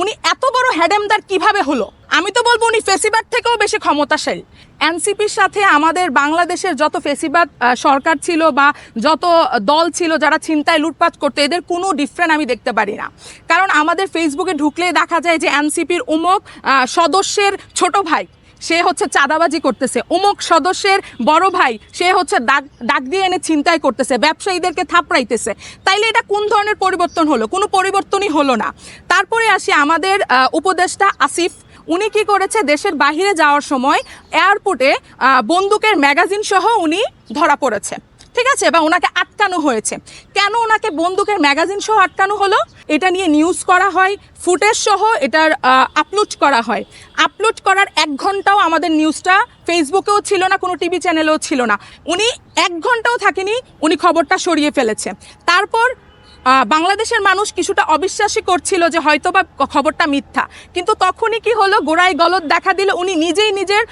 উনি এত বড় হ্যাডেমদার কিভাবে হলো? আমি তো বলবো উনি ফেসিবাদ থেকেও বেশি ক্ষমতাশালী। এনসিপির সাথে আমাদের বাংলাদেশের যত ফেসিবাদ সরকার ছিল বা যত দল ছিল যারা ছিনতাই লুটপাট করতো, এদের কোনো ডিফারেন্ট আমি দেখতে পারি না। কারণ আমাদের ফেসবুকে ঢুকলেই দেখা যায় যে এনসিপির অমুক সদস্যের ছোট ভাই সে হচ্ছে চাঁদাবাজি করতেছে, অমুক সদস্যের বড় ভাই সে হচ্ছে ডাক দিয়ে এনে ছিনতাই করতেছে, ব্যবসায়ীদেরকে থাপড়াইতেছে। তাইলে এটা কোন ধরনের পরিবর্তন হলো? কোনো পরিবর্তনই হলো না। তারপরে আসি আমাদের উপদেষ্টা আসিফ, উনি কি করেছে, দেশের বাহিরে যাওয়ার সময় এয়ারপোর্টে বন্দুকের ম্যাগাজিন সহ উনি ধরা পড়েছে, ঠিক আছে, বা ওনাকে আটকানো হয়েছে। কেন ওনাকে বন্দুকের ম্যাগাজিন সহ আটকানো হলো? এটা নিয়ে নিউজ করা হয়, ফুটেজ সহ এটার আপলোড করা হয়। আপলোড করার 1 ঘন্টাও আমাদের নিউজটা ফেসবুকেও ছিল না, কোনো টিভি চ্যানেলেও ছিল না। উনি 1 ঘন্টাও থাকেনি, উনি খবরটা সরিয়ে ফেলেছে। তারপর বাংলাদেশের মানুষ কিছুটা অবিশ্বাসী করছিল যে হয়তোবা খবরটা মিথ্যা, কিন্তু তখনই কি হলো, গোড়ায় গলদ দেখা দিল। উনি নিজেই নিজের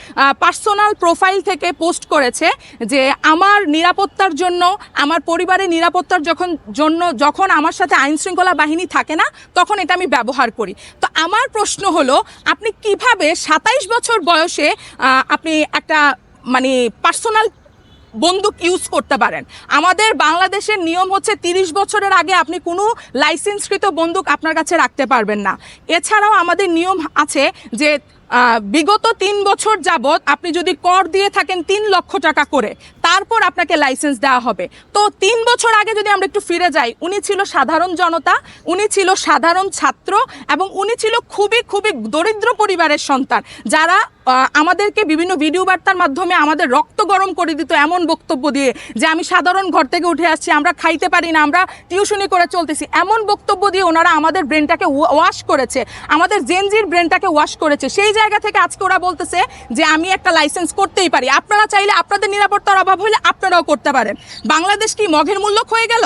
পার্সোনাল প্রোফাইল থেকে পোস্ট করেছে যে আমার নিরাপত্তার জন্য, আমার পরিবারের নিরাপত্তার যখন আমার সাথে আইন শৃঙ্খলা বাহিনী থাকে না, তখন এটা আমি ব্যবহার করি। তো আমার প্রশ্ন হলো, আপনি কিভাবে 27 বছর বয়সে আপনি একটা মানে পার্সোনাল বন্দুক ইউজ করতে পারেন? আমাদের বাংলাদেশের নিয়ম হচ্ছে 30 বছরের আগে আপনি কোনো লাইসেন্সকৃত বন্দুক আপনার কাছে রাখতে পারবেন না। এছাড়াও আমাদের নিয়ম আছে যে বিগত 3 বছর যাবৎ আপনি যদি কর দিয়ে থাকেন 3 লক্ষ টাকা করে, তারপর আপনাকে লাইসেন্স দেওয়া হবে। তো 3 বছর আগে যদি আমরা একটু ফিরে যাই, উনি ছিল সাধারণ জনতা, উনি ছিল সাধারণ ছাত্র, এবং উনি ছিল খুবই খুবই দরিদ্র পরিবারের সন্তান, যারা আমাদেরকে বিভিন্ন ভিডিও বার্তার মাধ্যমে আমাদের রক্ত গরম করে দিত এমন বক্তব্য দিয়ে যে আমি সাধারণ ঘর থেকে উঠে আসছি, আমরা খাইতে পারি না, আমরা টিউশনি করে চলতেছি, এমন বক্তব্য দিয়ে ওনারা আমাদের ব্রেনটাকে ওয়াশ করেছে, আমাদের জেনজির ব্রেনটাকে ওয়াশ করেছে। সেই জায়গা থেকে আজকে ওরা বলতেছে যে আমি একটা লাইসেন্স করতেই পারি। আপনারা চাইলে আপনাদের নিরাপত্তার অভাব হলে আপনারাও করতে পারেন। বাংলাদেশ কি মগের মূল্য হয়ে গেল?